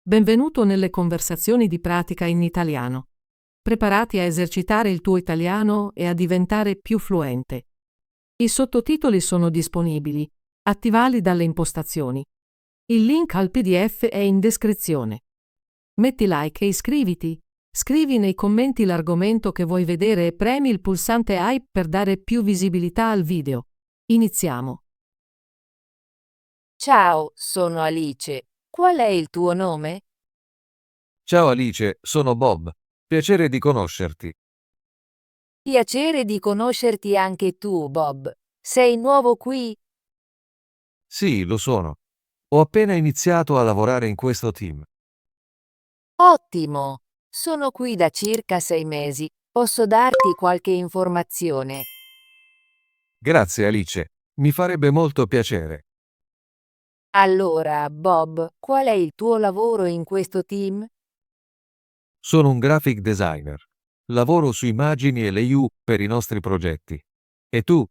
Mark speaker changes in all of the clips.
Speaker 1: Benvenuto nelle conversazioni di pratica in italiano. Preparati a esercitare il tuo italiano e a diventare più fluente. I sottotitoli sono disponibili. Attivali dalle impostazioni. Il link al PDF è in descrizione. Metti like e iscriviti. Scrivi nei commenti l'argomento che vuoi vedere e premi il pulsante i per dare più visibilità al video. Iniziamo.
Speaker 2: Ciao, sono Alice. Qual è il tuo nome?
Speaker 3: Ciao Alice, sono Bob. Piacere di conoscerti.
Speaker 2: Piacere di conoscerti anche tu, Bob. Sei nuovo qui?
Speaker 3: Sì, lo sono. Ho appena iniziato a lavorare in questo team.
Speaker 2: Ottimo! Sono qui da circa 6 mesi. Posso darti qualche informazione?
Speaker 3: Grazie Alice. Mi farebbe molto piacere.
Speaker 2: Allora, Bob, qual è il tuo lavoro in questo team?
Speaker 3: Sono un graphic designer. Lavoro su immagini e layout per i nostri progetti. E tu?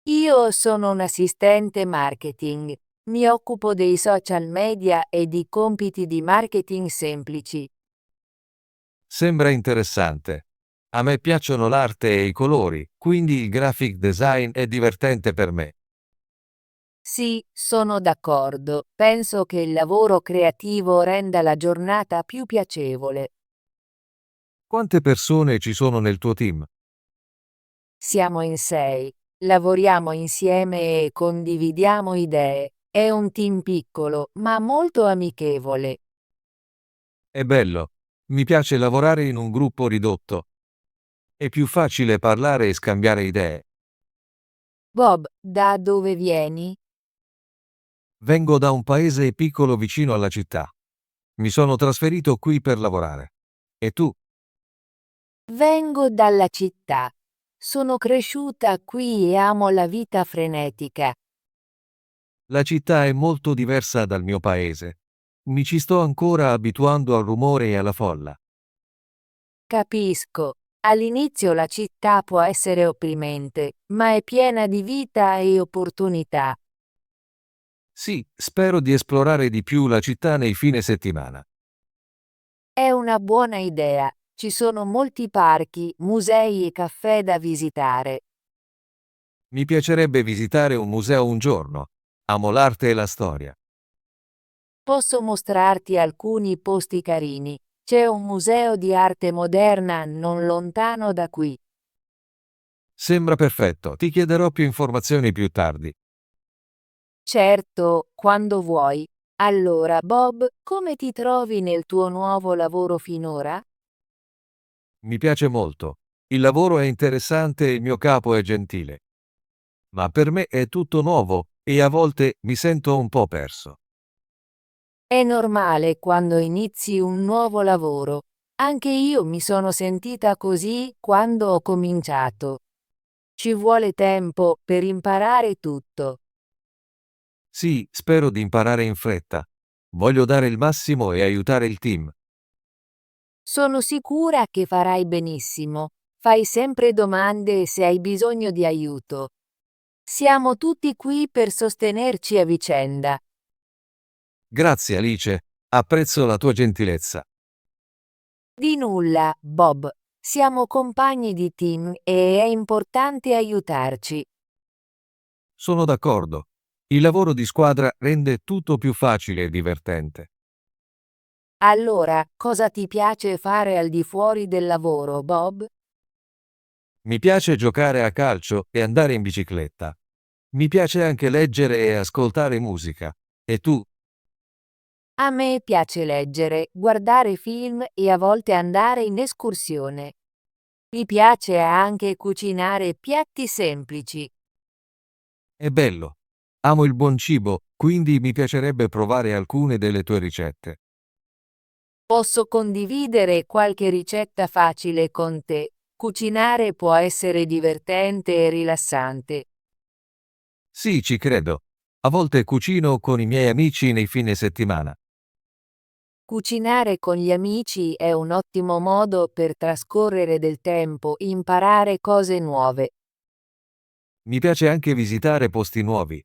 Speaker 2: Io sono un assistente marketing. Mi occupo dei social media e di compiti di marketing semplici.
Speaker 3: Sembra interessante. A me piacciono l'arte e i colori, quindi il graphic design è divertente per me.
Speaker 2: Sì, sono d'accordo. Penso che il lavoro creativo renda la giornata più piacevole.
Speaker 3: Quante persone ci sono nel tuo team?
Speaker 2: Siamo in 6. Lavoriamo insieme e condividiamo idee. È un team piccolo, ma molto amichevole.
Speaker 3: È bello. Mi piace lavorare in un gruppo ridotto. È più facile parlare e scambiare idee.
Speaker 2: Bob, da dove vieni?
Speaker 3: Vengo da un paese piccolo vicino alla città. Mi sono trasferito qui per lavorare. E tu?
Speaker 2: Vengo dalla città. Sono cresciuta qui e amo la vita frenetica.
Speaker 3: La città è molto diversa dal mio paese. Mi ci sto ancora abituando al rumore e alla folla.
Speaker 2: Capisco. All'inizio la città può essere opprimente, ma è piena di vita e opportunità.
Speaker 3: Sì, spero di esplorare di più la città nei fine settimana.
Speaker 2: È una buona idea. Ci sono molti parchi, musei e caffè da visitare.
Speaker 3: Mi piacerebbe visitare un museo un giorno. Amo l'arte e la storia.
Speaker 2: Posso mostrarti alcuni posti carini. C'è un museo di arte moderna non lontano da qui.
Speaker 3: Sembra perfetto, ti chiederò più informazioni più tardi.
Speaker 2: Certo, quando vuoi. Allora, Bob, come ti trovi nel tuo nuovo lavoro finora?
Speaker 3: Mi piace molto. Il lavoro è interessante e il mio capo è gentile. Ma per me è tutto nuovo e a volte mi sento un po' perso.
Speaker 2: È normale quando inizi un nuovo lavoro. Anche io mi sono sentita così quando ho cominciato. Ci vuole tempo per imparare tutto.
Speaker 3: Sì, spero di imparare in fretta. Voglio dare il massimo e aiutare il team.
Speaker 2: Sono sicura che farai benissimo. Fai sempre domande se hai bisogno di aiuto. Siamo tutti qui per sostenerci a vicenda.
Speaker 3: Grazie Alice, apprezzo la tua gentilezza.
Speaker 2: Di nulla, Bob. Siamo compagni di team e è importante aiutarci.
Speaker 3: Sono d'accordo. Il lavoro di squadra rende tutto più facile e divertente.
Speaker 2: Allora, cosa ti piace fare al di fuori del lavoro, Bob?
Speaker 3: Mi piace giocare a calcio e andare in bicicletta. Mi piace anche leggere e ascoltare musica. E tu?
Speaker 2: A me piace leggere, guardare film e a volte andare in escursione. Mi piace anche cucinare piatti semplici.
Speaker 3: È bello. Amo il buon cibo, quindi mi piacerebbe provare alcune delle tue ricette.
Speaker 2: Posso condividere qualche ricetta facile con te. Cucinare può essere divertente e rilassante.
Speaker 3: Sì, ci credo. A volte cucino con i miei amici nei fine settimana.
Speaker 2: Cucinare con gli amici è un ottimo modo per trascorrere del tempo e imparare cose nuove.
Speaker 3: Mi piace anche visitare posti nuovi.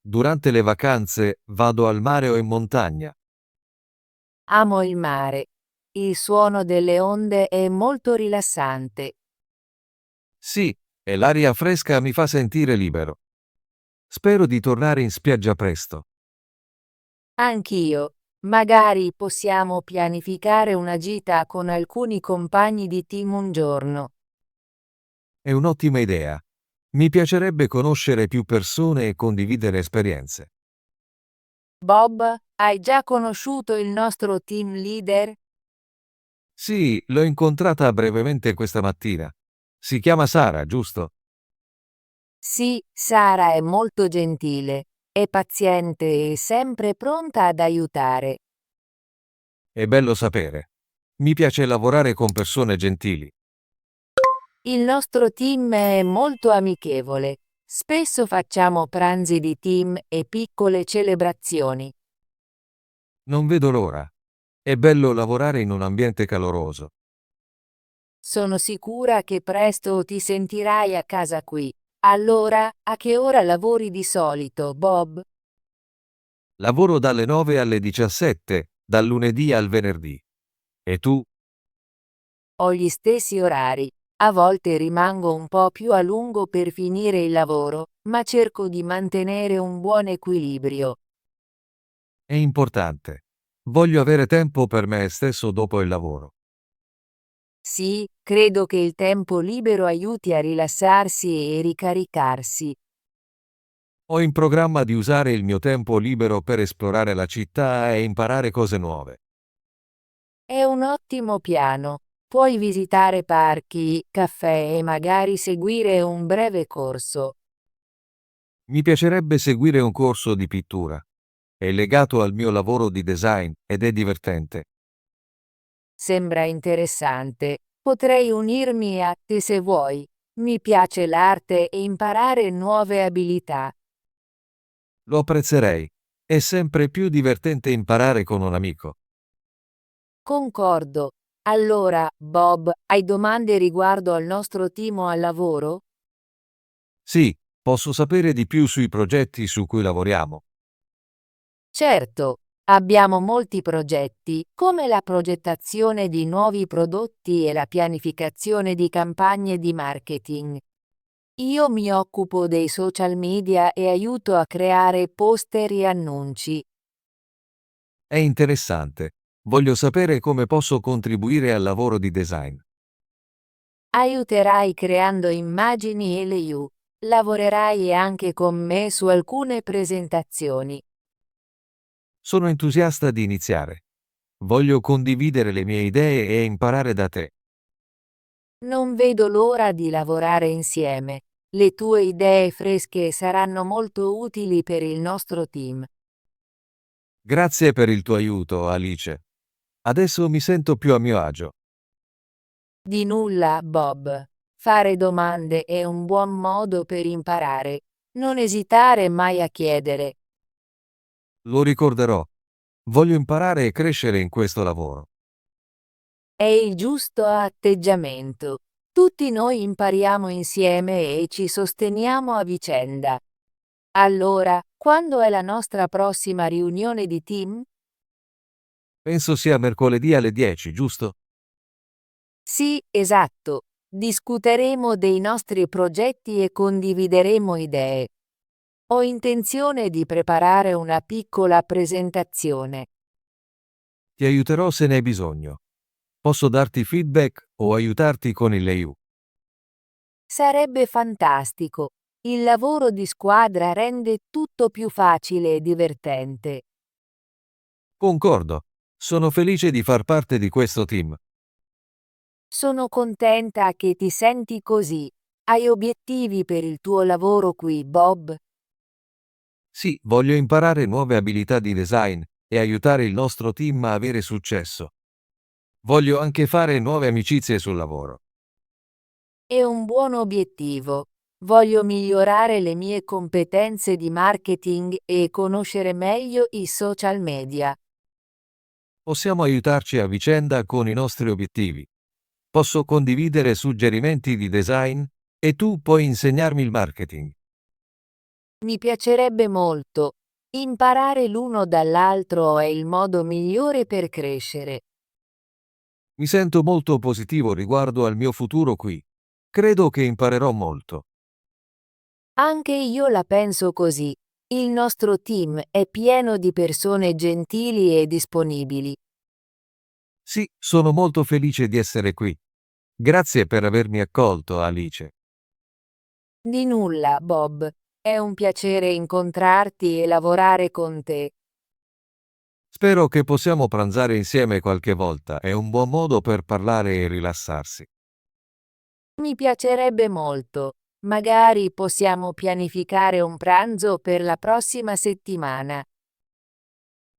Speaker 3: Durante le vacanze vado al mare o in montagna.
Speaker 2: Amo il mare. Il suono delle onde è molto rilassante.
Speaker 3: Sì, e l'aria fresca mi fa sentire libero. Spero di tornare in spiaggia presto.
Speaker 2: Anch'io. Magari possiamo pianificare una gita con alcuni compagni di team un giorno.
Speaker 3: È un'ottima idea. Mi piacerebbe conoscere più persone e condividere esperienze.
Speaker 2: Bob, hai già conosciuto il nostro team leader?
Speaker 3: Sì, l'ho incontrata brevemente questa mattina. Si chiama Sara, giusto?
Speaker 2: Sì, Sara è molto gentile, è paziente e sempre pronta ad aiutare.
Speaker 3: È bello sapere. Mi piace lavorare con persone gentili.
Speaker 2: Il nostro team è molto amichevole. Spesso facciamo pranzi di team e piccole celebrazioni.
Speaker 3: Non vedo l'ora. È bello lavorare in un ambiente caloroso.
Speaker 2: Sono sicura che presto ti sentirai a casa qui. Allora, a che ora lavori di solito, Bob?
Speaker 3: Lavoro dalle 9 alle 17, dal lunedì al venerdì. E tu?
Speaker 2: Ho gli stessi orari. A volte rimango un po' più a lungo per finire il lavoro, ma cerco di mantenere un buon equilibrio.
Speaker 3: È importante. Voglio avere tempo per me stesso dopo il lavoro.
Speaker 2: Sì, credo che il tempo libero aiuti a rilassarsi e ricaricarsi.
Speaker 3: Ho in programma di usare il mio tempo libero per esplorare la città e imparare cose nuove.
Speaker 2: È un ottimo piano. Puoi visitare parchi, caffè e magari seguire un breve corso.
Speaker 3: Mi piacerebbe seguire un corso di pittura. È legato al mio lavoro di design ed è divertente.
Speaker 2: Sembra interessante. Potrei unirmi a te se vuoi. Mi piace l'arte e imparare nuove abilità.
Speaker 3: Lo apprezzerei. È sempre più divertente imparare con un amico.
Speaker 2: Concordo. Allora, Bob, hai domande riguardo al nostro team o al lavoro?
Speaker 3: Sì, posso sapere di più sui progetti su cui lavoriamo.
Speaker 2: Certo, abbiamo molti progetti, come la progettazione di nuovi prodotti e la pianificazione di campagne di marketing. Io mi occupo dei social media e aiuto a creare poster e annunci.
Speaker 3: È interessante. Voglio sapere come posso contribuire al lavoro di design.
Speaker 2: Aiuterai creando immagini e layout. Lavorerai anche con me su alcune presentazioni.
Speaker 3: Sono entusiasta di iniziare. Voglio condividere le mie idee e imparare da te.
Speaker 2: Non vedo l'ora di lavorare insieme. Le tue idee fresche saranno molto utili per il nostro team.
Speaker 3: Grazie per il tuo aiuto, Alice. Adesso mi sento più a mio agio.
Speaker 2: Di nulla, Bob. Fare domande è un buon modo per imparare. Non esitare mai a chiedere.
Speaker 3: Lo ricorderò. Voglio imparare e crescere in questo lavoro.
Speaker 2: È il giusto atteggiamento. Tutti noi impariamo insieme e ci sosteniamo a vicenda. Allora, quando è la nostra prossima riunione di team?
Speaker 3: Penso sia mercoledì alle 10, giusto?
Speaker 2: Sì, esatto. Discuteremo dei nostri progetti e condivideremo idee. Ho intenzione di preparare una piccola presentazione.
Speaker 3: Ti aiuterò se ne hai bisogno. Posso darti feedback o aiutarti con il layout.
Speaker 2: Sarebbe fantastico. Il lavoro di squadra rende tutto più facile e divertente.
Speaker 3: Concordo. Sono felice di far parte di questo team.
Speaker 2: Sono contenta che ti senti così. Hai obiettivi per il tuo lavoro qui, Bob?
Speaker 3: Sì, voglio imparare nuove abilità di design e aiutare il nostro team a avere successo. Voglio anche fare nuove amicizie sul lavoro.
Speaker 2: È un buon obiettivo. Voglio migliorare le mie competenze di marketing e conoscere meglio i social media.
Speaker 3: Possiamo aiutarci a vicenda con i nostri obiettivi. Posso condividere suggerimenti di design e tu puoi insegnarmi il marketing.
Speaker 2: Mi piacerebbe molto. Imparare l'uno dall'altro è il modo migliore per crescere.
Speaker 3: Mi sento molto positivo riguardo al mio futuro qui. Credo che imparerò molto.
Speaker 2: Anche io la penso così. Il nostro team è pieno di persone gentili e disponibili.
Speaker 3: Sì, sono molto felice di essere qui. Grazie per avermi accolto, Alice.
Speaker 2: Di nulla, Bob. È un piacere incontrarti e lavorare con te.
Speaker 3: Spero che possiamo pranzare insieme qualche volta, è un buon modo per parlare e rilassarsi.
Speaker 2: Mi piacerebbe molto. Magari possiamo pianificare un pranzo per la prossima settimana.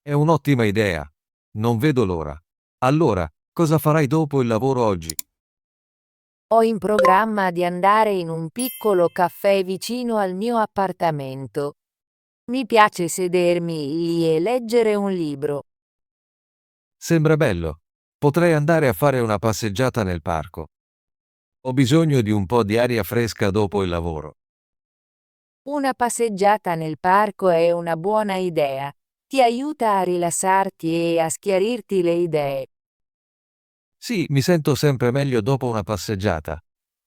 Speaker 3: È un'ottima idea. Non vedo l'ora. Allora, cosa farai dopo il lavoro oggi?
Speaker 2: Ho in programma di andare in un piccolo caffè vicino al mio appartamento. Mi piace sedermi lì e leggere un libro.
Speaker 3: Sembra bello. Potrei andare a fare una passeggiata nel parco. Ho bisogno di un po' di aria fresca dopo il lavoro.
Speaker 2: Una passeggiata nel parco è una buona idea. Ti aiuta a rilassarti e a schiarirti le idee.
Speaker 3: Sì, mi sento sempre meglio dopo una passeggiata.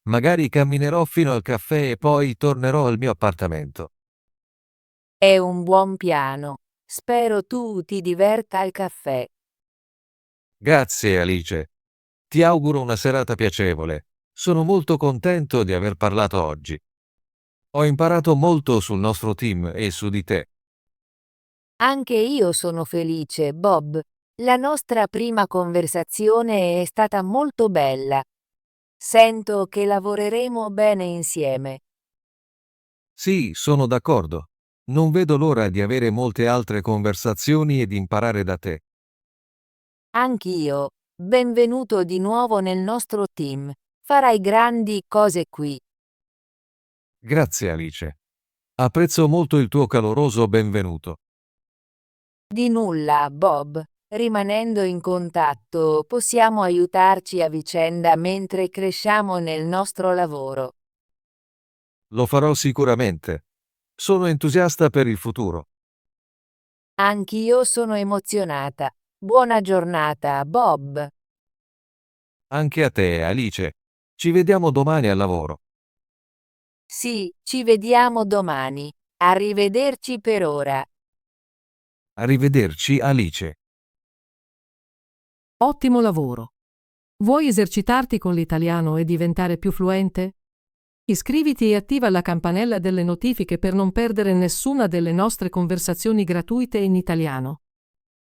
Speaker 3: Magari camminerò fino al caffè e poi tornerò al mio appartamento.
Speaker 2: È un buon piano. Spero tu ti diverta al caffè.
Speaker 3: Grazie, Alice. Ti auguro una serata piacevole. Sono molto contento di aver parlato oggi. Ho imparato molto sul nostro team e su di te.
Speaker 2: Anche io sono felice, Bob. La nostra prima conversazione è stata molto bella. Sento che lavoreremo bene insieme.
Speaker 3: Sì, sono d'accordo. Non vedo l'ora di avere molte altre conversazioni e di imparare da te.
Speaker 2: Anch'io. Benvenuto di nuovo nel nostro team. Farai grandi cose qui.
Speaker 3: Grazie, Alice. Apprezzo molto il tuo caloroso benvenuto.
Speaker 2: Di nulla, Bob. Rimanendo in contatto, possiamo aiutarci a vicenda mentre cresciamo nel nostro lavoro.
Speaker 3: Lo farò sicuramente. Sono entusiasta per il futuro.
Speaker 2: Anch'io sono emozionata. Buona giornata, Bob.
Speaker 3: Anche a te, Alice. Ci vediamo domani al lavoro.
Speaker 2: Sì, ci vediamo domani. Arrivederci per ora.
Speaker 3: Arrivederci, Alice.
Speaker 1: Ottimo lavoro! Vuoi esercitarti con l'italiano e diventare più fluente? Iscriviti e attiva la campanella delle notifiche per non perdere nessuna delle nostre conversazioni gratuite in italiano.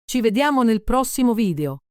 Speaker 1: Ci vediamo nel prossimo video!